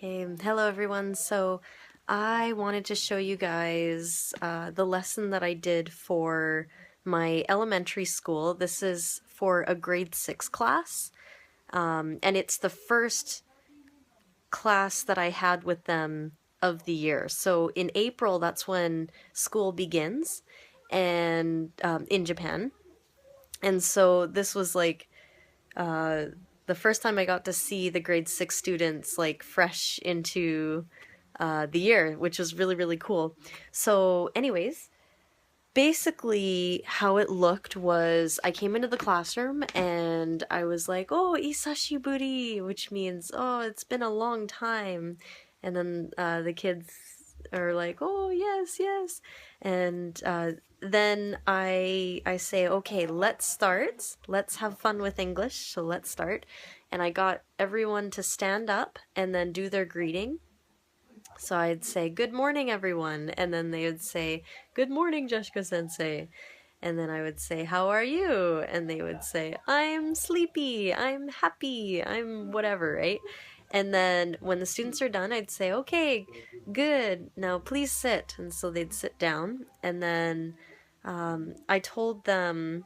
Okay, hello everyone. So I wanted to show you guys the lesson that I did for my elementary school. This is for a grade 6 class, and it's the first class that I had with them of the year. So in April, that's when school begins, and in Japan. And so this was like uh, the first time I got to see the grade 6 students like fresh into the year, which was really, really cool. So, anyways, basically, how it looked was I came into the classroom and I was like, oh, isashiburi, which means, oh, it's been a long time. And then the kids are like, oh, yes, yes. And then I say, okay, let's start. Let's have fun with English. So let's start. And I got everyone to stand up and then do their greeting. So I'd say, good morning, everyone. And then they would say, good morning, Jessica Sensei. And then I would say, how are you? And they would say, I'm sleepy, I'm happy, I'm whatever, right? And then when the students are done, I'd say, okay, good, now please sit. And so they'd sit down. And then I told them,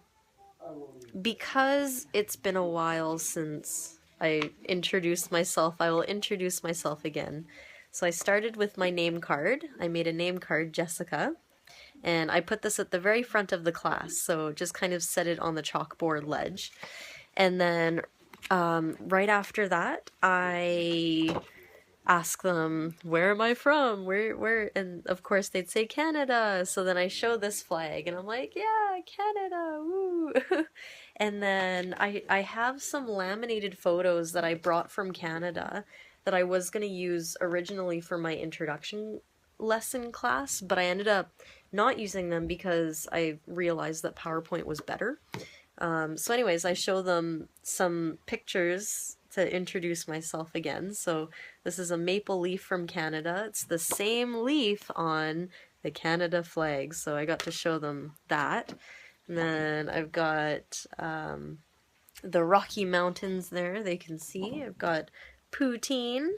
because it's been a while since I introduced myself, I will introduce myself again. So I started with my name card. I made a name card, Jessica, and I put this at the very front of the class, so just kind of set it on the chalkboard ledge. And then right after that, I ask them, where am I from? Where? And of course they'd say Canada. So then I show this flag and I'm like, yeah, Canada, woo. And then I have some laminated photos that I brought from Canada that I was going to use originally for my introduction lesson class, but I ended up not using them because I realized that PowerPoint was better. So anyways, I show them some pictures to introduce myself again. So this is a maple leaf from Canada. It's the same leaf on the Canada flag. So I got to show them that. And then I've got the Rocky Mountains there, they can see. I've got poutine.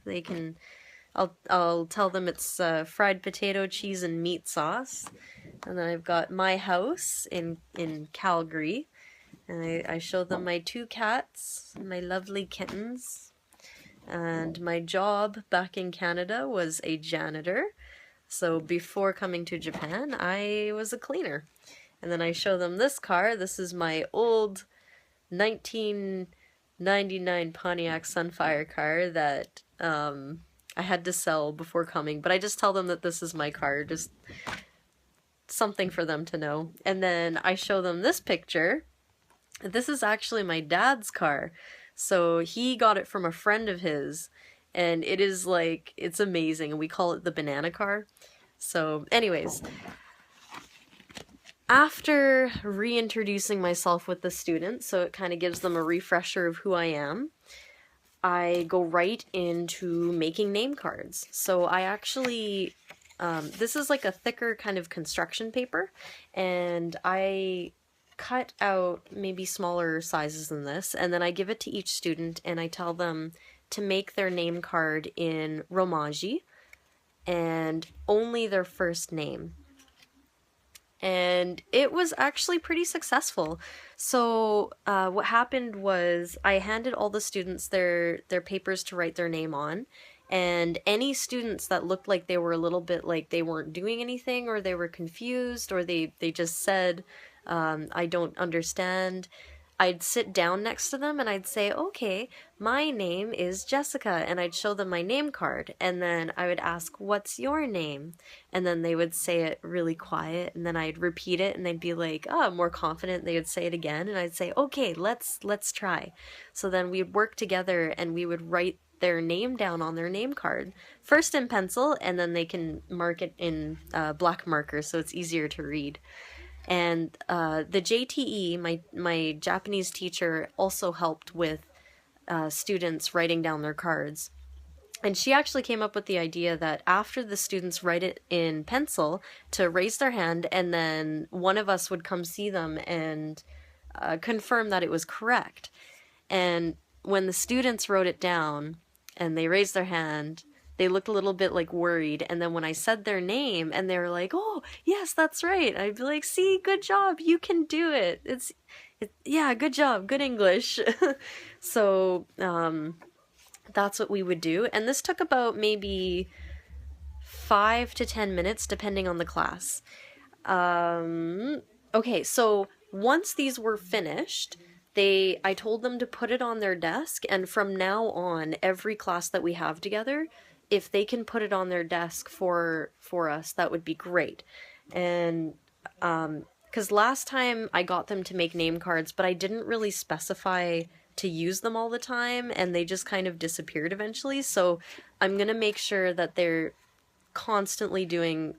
They can, I'll tell them it's fried potato, cheese, and meat sauce. And then I've got my house in Calgary. And I showed them my 2 cats, my lovely kittens. And my job back in Canada was a janitor. So before coming to Japan, I was a cleaner. And then I show them this car. This is my old 1999 Pontiac Sunfire car that I had to sell before coming. But I just tell them that this is my car, just something for them to know. And then I show them this picture. This is actually my dad's car. So he got it from a friend of his, and it is like, it's amazing, and we call it the banana car. So anyways, after reintroducing myself with the students, so it kind of gives them a refresher of who I am, I go right into making name cards. So I actually, this is like a thicker kind of construction paper, and I cut out maybe smaller sizes than this, and then I give it to each student and I tell them to make their name card in Romaji and only their first name. And it was actually pretty successful. So what happened was I handed all the students their papers to write their name on, and any students that looked like they were a little bit like they weren't doing anything, or they were confused, or they just said, I don't understand, I'd sit down next to them and I'd say, okay, my name is Jessica, and I'd show them my name card, and then I would ask, what's your name? And then they would say it really quiet, and then I'd repeat it, and they'd be like, oh, more confident, they would say it again, and I'd say, okay, let's try. So then we'd work together and we would write their name down on their name card, first in pencil, and then they can mark it in black marker so it's easier to read. And the JTE, my Japanese teacher, also helped with students writing down their cards. And she actually came up with the idea that after the students write it in pencil, to raise their hand, and then one of us would come see them and confirm that it was correct. And when the students wrote it down, and they raised their hand. They looked a little bit like worried, and then when I said their name and they were like, "Oh, yes, that's right." I'd be like, "See, good job. You can do it. Yeah, good job. Good English." So, that's what we would do. And this took about maybe 5 to 10 minutes depending on the class. Okay, so once these were finished, I told them to put it on their desk, and from now on, every class that we have together, if they can put it on their desk for us, that would be great. And because last time I got them to make name cards, but I didn't really specify to use them all the time, and they just kind of disappeared eventually. So I'm gonna make sure that they're constantly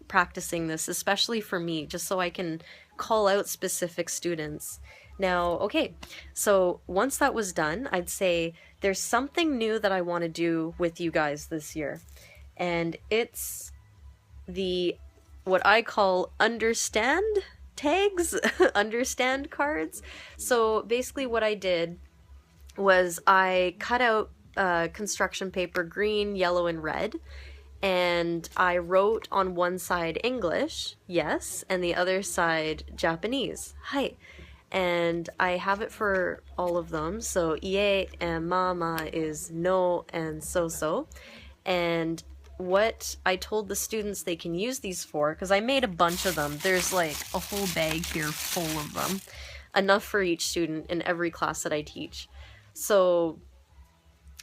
practicing this, especially for me, just so I can call out specific students. Now, okay, so once that was done, I'd say there's something new that I want to do with you guys this year. And it's what I call understand tags, understand cards. So basically what I did was I cut out construction paper, green, yellow, and red, and I wrote on one side English, yes, and the other side Japanese, hi. And I have it for all of them. So ie and mama is no and so. And what I told the students they can use these for, because I made a bunch of them. There's like a whole bag here full of them. Enough for each student in every class that I teach. So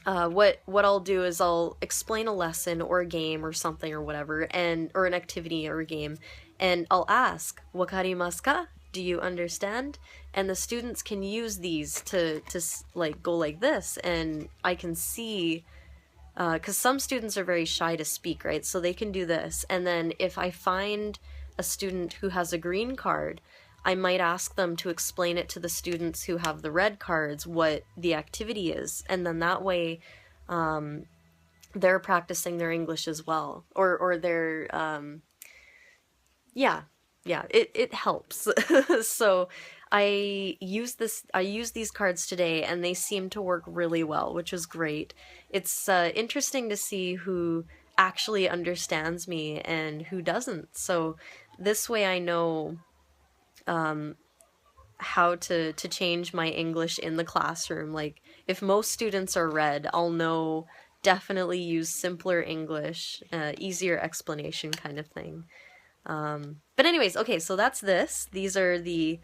what I'll do is I'll explain a lesson or a game or something or whatever, or an activity or a game, and I'll ask, "Wakarimasu ka? Do you understand?" And the students can use these to like go like this, and I can see, because some students are very shy to speak, right? So they can do this, and then if I find a student who has a green card, I might ask them to explain it to the students who have the red cards what the activity is, and then that way they're practicing their English as well, or they're it helps. So I use these cards today, and they seem to work really well, which is great. It's interesting to see who actually understands me and who doesn't. So this way I know how to change my English in the classroom. Like, if most students are red, I'll know definitely use simpler English, easier explanation kind of thing. But anyways, okay, so that's this. These are the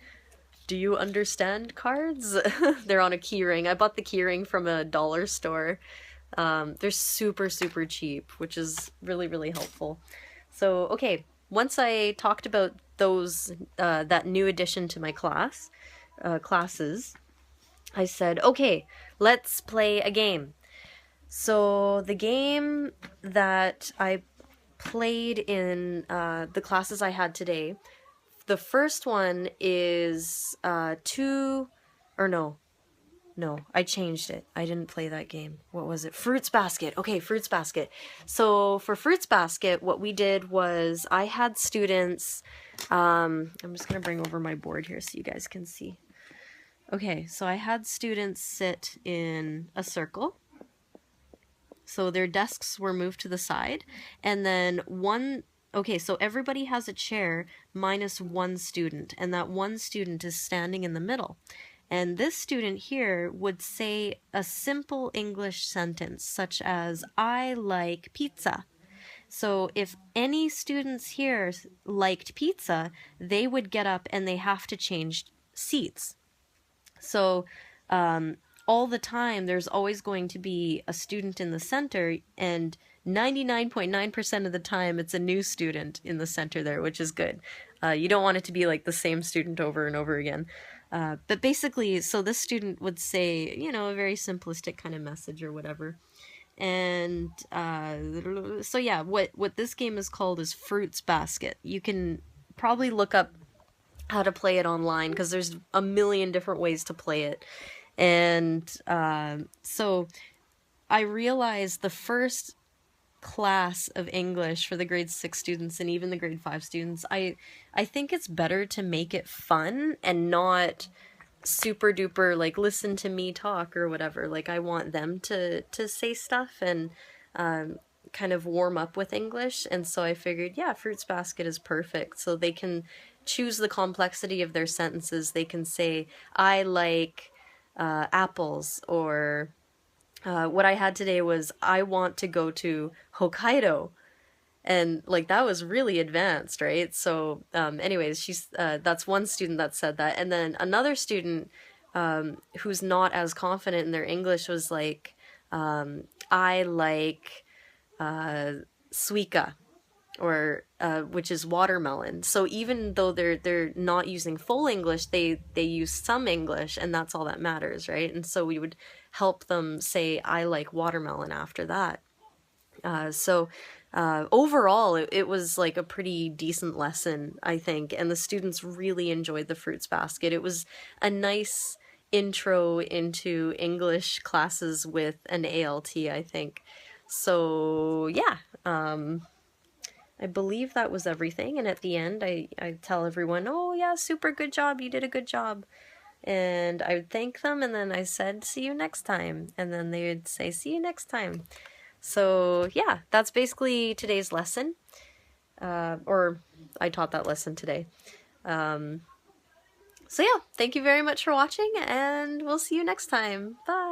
"Do you understand" cards. They're on a keyring. I bought the keyring from a dollar store. They're super, super cheap, which is really, really helpful. So, okay, once I talked about those, that new addition to my classes, I said, okay, let's play a game. So the game that I played in the classes I had today, the first one is no, I changed it. I didn't play that game. What was it? Fruits Basket. Okay, Fruits Basket. So for Fruits Basket, what we did was I had students, I'm just going to bring over my board here so you guys can see. Okay, so I had students sit in a circle. So their desks were moved to the side, and then okay, so everybody has a chair minus one student, and that one student is standing in the middle. And this student here would say a simple English sentence, such as, "I like pizza." So if any students here liked pizza, they would get up and they have to change seats. So all the time, there's always going to be a student in the center, and 99.9% of the time, it's a new student in the center there, which is good. You don't want it to be like the same student over and over again. But basically, so this student would say, a very simplistic kind of message or whatever. And so yeah, what this game is called is Fruits Basket. You can probably look up how to play it online, because there's a million different ways to play it. And so I realized the first class of English for the grade 6 students and even the grade 5 students, I think it's better to make it fun and not super duper like listen to me talk or whatever. Like I want them to say stuff and kind of warm up with English. And so I figured, yeah, Fruits Basket is perfect. So they can choose the complexity of their sentences. They can say, I like apples, or what I had today was, I want to go to Hokkaido. And like that was really advanced, right? So anyways, she's that's one student that said that. And then another student who's not as confident in their English was like, I like suika, or which is watermelon. So even though they're not using full English, they use some English, and that's all that matters, right? And so we would help them say, I like watermelon after that. So overall, it was like a pretty decent lesson, I think, and the students really enjoyed the Fruits Basket. It was a nice intro into English classes with an ALT, I think. So yeah, I believe that was everything. And at the end, I tell everyone, oh yeah, super good job, you did a good job. And I would thank them, and then I said, see you next time. And then they would say, see you next time. So yeah, that's basically today's lesson. Or I taught that lesson today. So yeah, thank you very much for watching, and we'll see you next time. Bye!